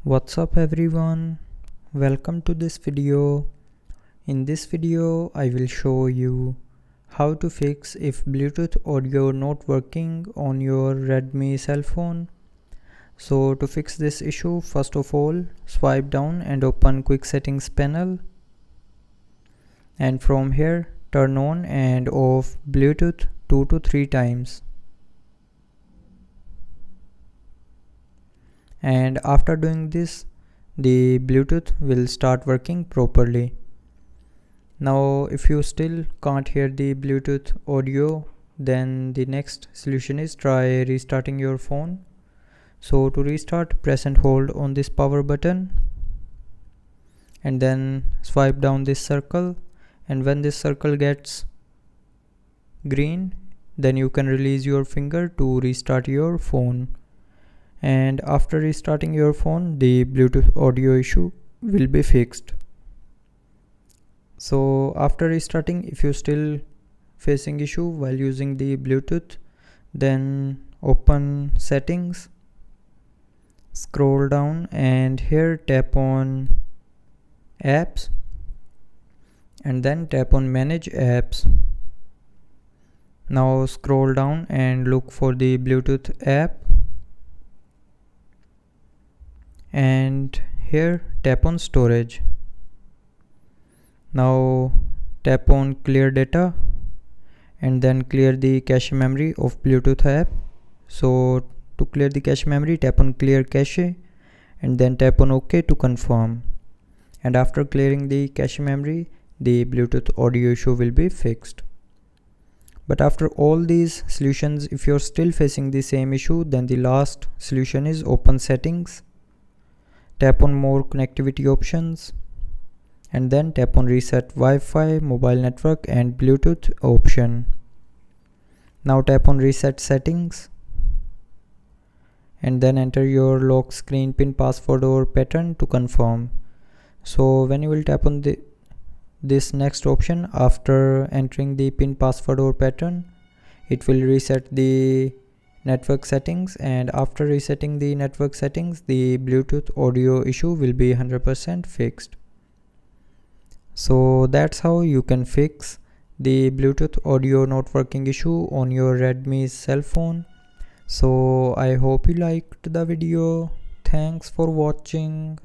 What's up everyone, welcome to this video. In this video I will show you how to fix if Bluetooth audio not working on your Redmi cell phone. So to fix this issue, first of all swipe down and open quick settings panel, and from here turn on and off Bluetooth 2 to 3 times. And after doing this, the Bluetooth will start working properly. Now if you still can't hear the Bluetooth audio, then the next solution is try restarting your phone. So to restart, press and hold on this power button and then swipe down this circle, and when this circle gets green, then you can release your finger to restart your phone. And after restarting your phone, the Bluetooth audio issue will be fixed. So after restarting, if you still facing issue while using the Bluetooth, then open settings, scroll down and here tap on apps and then tap on manage apps. Now scroll down and look for the Bluetooth app, and here tap on storage. Now tap on clear data and then clear the cache memory of Bluetooth app. So to clear the cache memory, tap on clear cache and then tap on OK to confirm. And after clearing the cache memory, the Bluetooth audio issue will be fixed. But after all these solutions, if you're still facing the same issue, then the last solution is open settings, tap on more connectivity options and then tap on reset Wi-Fi, mobile network and Bluetooth option. Now tap on reset settings and then enter your lock screen pin, password or pattern to confirm. So when you will tap on this next option after entering the pin, password or pattern, it will reset the network settings, and after resetting the network settings, the Bluetooth audio issue will be 100% fixed. So that's how you can fix the Bluetooth audio not working issue on your Redmi cell phone. So I hope you liked the video. Thanks for watching.